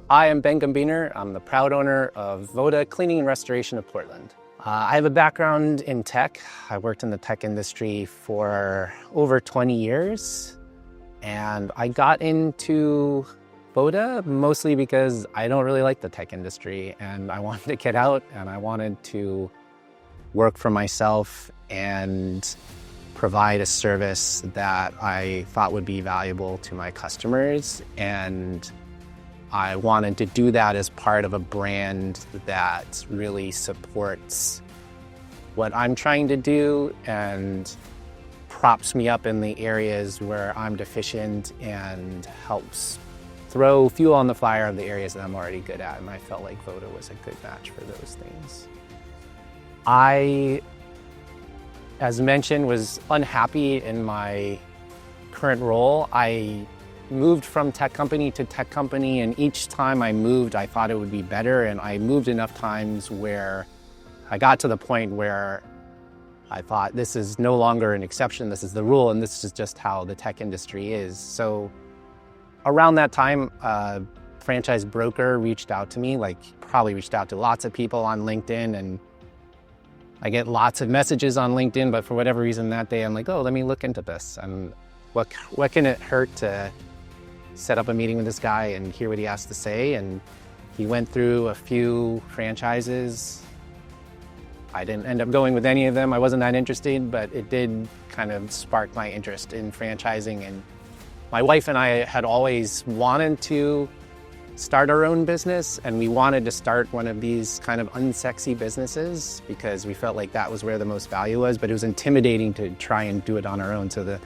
I am Ben Gambiner. I'm the proud owner of Voda Cleaning Restoration of Portland. I have a background in tech. I worked in the tech industry for over 20 years, and I got into Voda mostly because I don't really like the tech industry, and I wanted to get out and I wanted to work for myself and provide a service that I thought would be valuable to my customers. And I wanted to do that as part of a brand that really supports what I'm trying to do and props me up in the areas where I'm deficient and helps throw fuel on the fire of the areas that I'm already good at. And I felt like Voda was a good match for those things. I, as mentioned, was unhappy in my current role. I moved from tech company to tech company, and each time I moved, I thought it would be better, and I moved enough times where I got to the point where I thought this is no longer an exception, this is the rule, and this is just how the tech industry is. So around that time, a franchise broker reached out to me, probably reached out to lots of people on LinkedIn, and I get lots of messages on LinkedIn, but for whatever reason that day, I'm like, oh, let me look into this. And what can it hurt to set up a meeting with this guy and hear what he has to say? And he went through a few franchises. I didn't end up going with any of them. I wasn't that interested, but it did kind of spark my interest in franchising. And my wife and I had always wanted to start our own business, and we wanted to start one of these kind of unsexy businesses because we felt like that was where the most value was, but it was intimidating to try and do it on our own. So the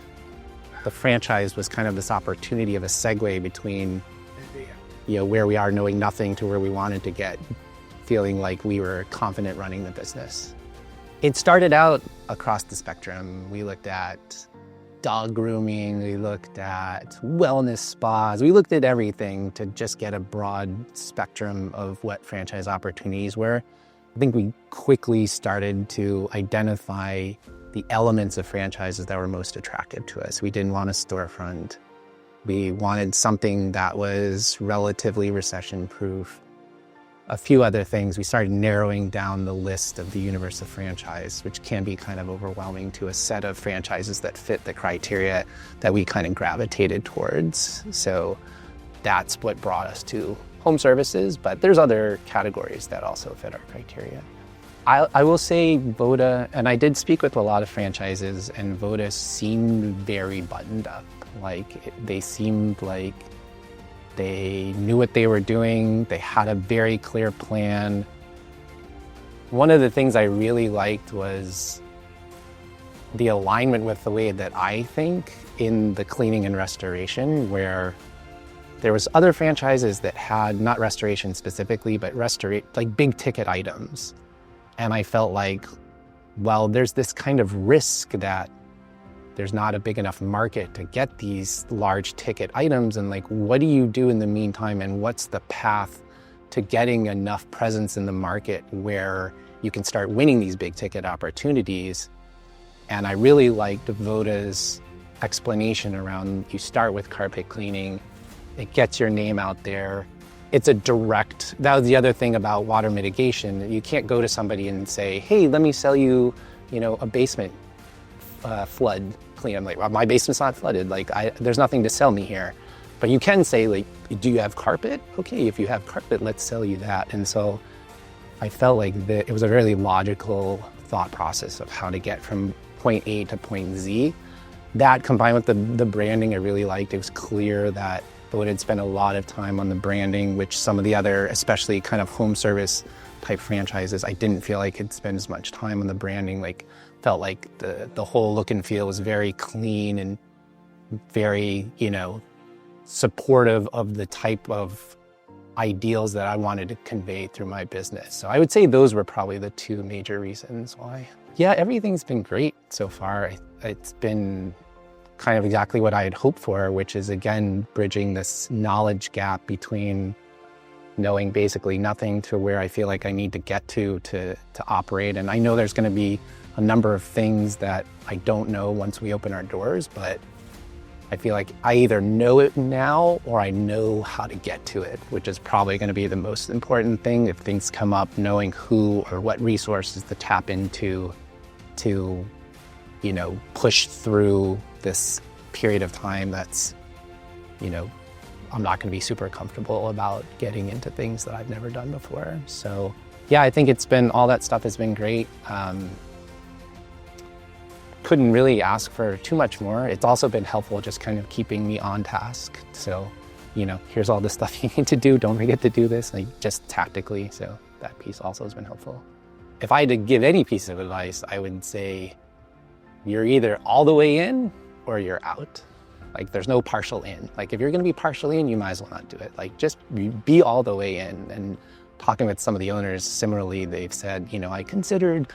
franchise was kind of this opportunity of a segue between, where we are knowing nothing to where we wanted to get, feeling like we were confident running the business. It started out across the spectrum. We looked at dog grooming, we looked at wellness spas, we looked at everything to just get a broad spectrum of what franchise opportunities were. I think we quickly started to identify the elements of franchises that were most attractive to us. We didn't want a storefront. We wanted something that was relatively recession-proof. A few other things. We started narrowing down the list of the universe of franchise, which can be kind of overwhelming, to a set of franchises that fit the criteria that we kind of gravitated towards. So that's what brought us to home services, but there's other categories that also fit our criteria. I will say Voda, and I did speak with a lot of franchises, and Voda seemed very buttoned up. They seemed like they knew what they were doing. They had a very clear plan. One of the things I really liked was the alignment with the way that I think in the cleaning and restoration, where there was other franchises that had, not restoration specifically, but big ticket items. And I felt like, well, there's this kind of risk that there's not a big enough market to get these large ticket items, and what do you do in the meantime, and what's the path to getting enough presence in the market where you can start winning these big ticket opportunities? And I really liked Voda's explanation around, you start with carpet cleaning, it gets your name out there. It's a direct, that was the other thing about water mitigation. You can't go to somebody and say, hey, let me sell you, a basement flood clean. I'm like, well, my basement's not flooded. There's nothing to sell me here. But you can say, do you have carpet? Okay, if you have carpet, let's sell you that. And so I felt like it was a really logical thought process of how to get from point A to point Z. That combined with the branding I really liked. It was clear that Voda had spent a lot of time on the branding, which some of the other, especially kind of home service type franchises, I didn't feel like I'd spend as much time on the branding. Felt like the whole look and feel was very clean and very, supportive of the type of ideals that I wanted to convey through my business. So I would say those were probably the two major reasons why. Yeah, everything's been great so far. It's been kind of exactly what I had hoped for, which is, again, bridging this knowledge gap between knowing basically nothing to where I feel like I need to get to operate. And I know there's going to be a number of things that I don't know once we open our doors, but I feel like I either know it now or I know how to get to it, which is probably going to be the most important thing. If things come up, knowing who or what resources to tap into to, you know, push through this period of time that's, you know, I'm not going to be super comfortable about getting into things that I've never done before. So yeah, I think it's been, all that stuff has been great. Couldn't really ask for too much more. It's also been helpful just kind of keeping me on task. So, you know, here's all the stuff you need to do. Don't forget to do this, like just tactically. So that piece also has been helpful. If I had to give any piece of advice, I would say you're either all the way in or you're out. Like there's no partial in. Like if you're gonna be partially in, you might as well not do it. Like just be all the way in. And talking with some of the owners, similarly, they've said, you know, I considered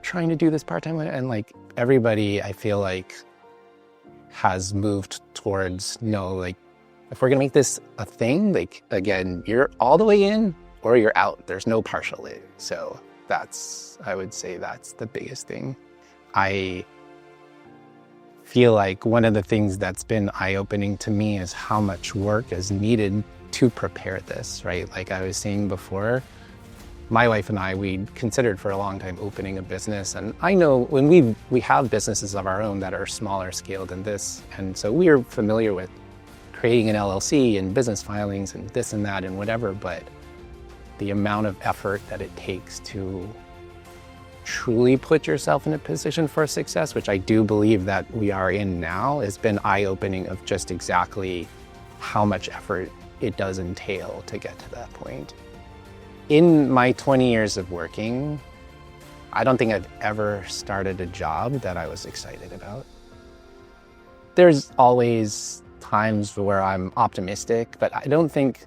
trying to do this part-time, and like everybody I feel like has moved towards, no, like if we're gonna make this a thing, like again, you're all the way in or you're out. There's no partial in. So that's, I would say that's the biggest thing. I feel like one of the things that's been eye-opening to me is how much work is needed to prepare this, right? Like I was saying before, my wife and I, we considered for a long time opening a business. And I know when we have businesses of our own that are smaller scale than this. And so we are familiar with creating an LLC and business filings and this and that and whatever, but the amount of effort that it takes to truly put yourself in a position for success, which I do believe that we are in now, has been eye-opening of just exactly how much effort it does entail to get to that point. In my 20 years of working, I don't think I've ever started a job that I was excited about. There's always times where I'm optimistic, but I don't think,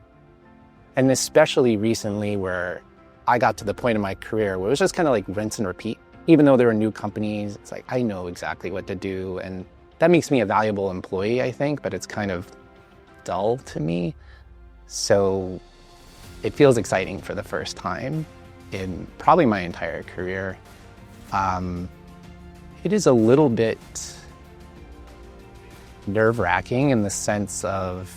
and especially recently where I got to the point in my career where it was just kind of like rinse and repeat. Even though there were new companies, it's like, I know exactly what to do. And that makes me a valuable employee, I think, but it's kind of dull to me. So it feels exciting for the first time in probably my entire career. It is a little bit nerve-wracking in the sense of,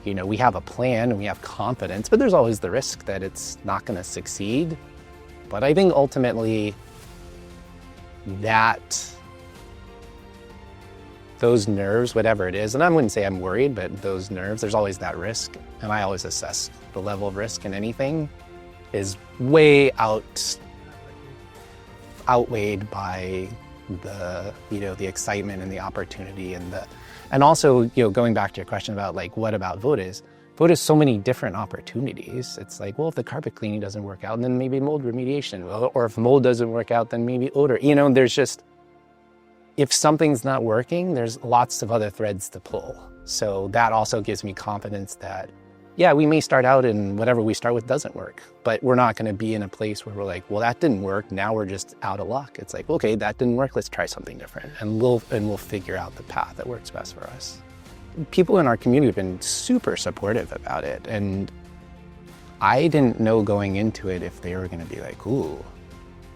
you know, we have a plan and we have confidence, but there's always the risk that it's not going to succeed. But I think ultimately that those nerves, whatever it is, and I wouldn't say I'm worried, but those nerves, there's always that risk. And I always assess the level of risk in anything is way outweighed by the, you know, the excitement and the opportunity and also, you know, going back to your question about like, what about Voda's so many different opportunities. It's like, well, if the carpet cleaning doesn't work out, then maybe mold remediation, or if mold doesn't work out, then maybe odor, you know, there's just, if something's not working, there's lots of other threads to pull. So that also gives me confidence that, yeah, we may start out and whatever we start with doesn't work, but we're not gonna be in a place where we're like, well, that didn't work, now we're just out of luck. It's like, okay, that didn't work, let's try something different. And we'll figure out the path that works best for us. People in our community have been super supportive about it. And I didn't know going into it if they were gonna be like, ooh,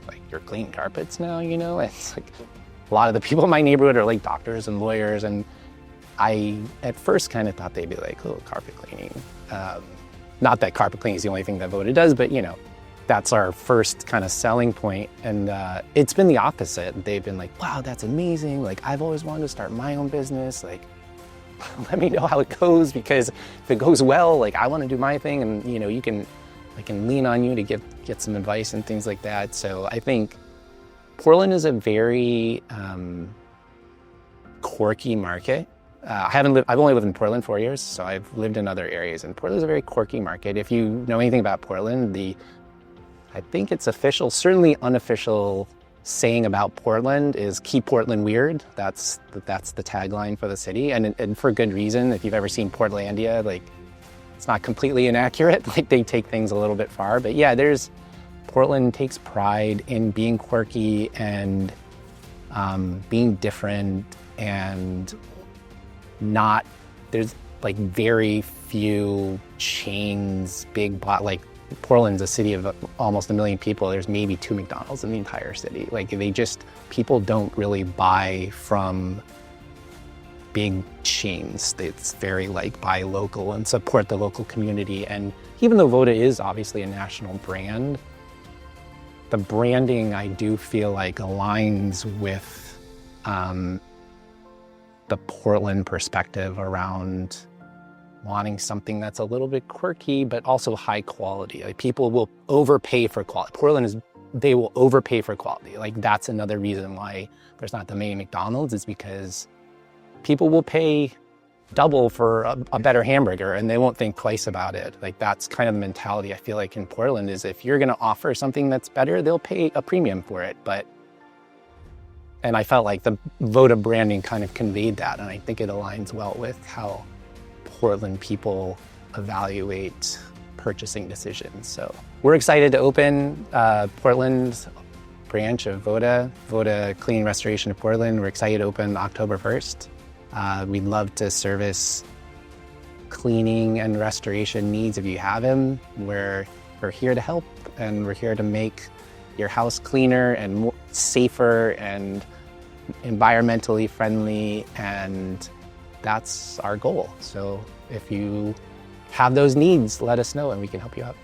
like you're cleaning carpets now, you know? It's like, a lot of the people in my neighborhood are like doctors and lawyers, and I at first kind of thought they'd be like, oh, carpet cleaning. Not that carpet cleaning is the only thing that Voda does, but you know, that's our first kind of selling point. And it's been the opposite. They've been like, wow, that's amazing. Like, I've always wanted to start my own business. Like, let me know how it goes, because if it goes well, like I want to do my thing, and you know, I can lean on you to get some advice and things like that. So I think Portland is a very quirky market. I've only lived in Portland 4 years, so I've lived in other areas, and Portland is a very quirky market. If you know anything about Portland, I think it's official, certainly unofficial saying about Portland is keep Portland weird. That's the tagline for the city, and for good reason. If you've ever seen Portlandia, like it's not completely inaccurate. Like they take things a little bit far, but yeah, Portland takes pride in being quirky and being different, and there's like very few chains, like Portland's a city of almost 1 million people. There's maybe 2 McDonald's in the entire city. Like people don't really buy from big chains. It's very like buy local and support the local community. And even though Voda is obviously a national brand, the branding I do feel like aligns with the Portland perspective around wanting something that's a little bit quirky, but also high quality. Like people will overpay for quality. They will overpay for quality. Like that's another reason why there's not the many McDonald's, is because people will pay double for a better hamburger and they won't think twice about it. Like that's kind of the mentality I feel like in Portland, is if you're gonna offer something that's better, they'll pay a premium for it. And I felt like the Voda branding kind of conveyed that, and I think it aligns well with how Portland people evaluate purchasing decisions. So we're excited to open Portland's branch of Voda Cleaning Restoration of Portland. We're excited to open October 1st. We'd love to service cleaning and restoration needs if you have them. We're here to help, and we're here to make your house cleaner and safer and environmentally friendly, and that's our goal. So if you have those needs, let us know and we can help you out.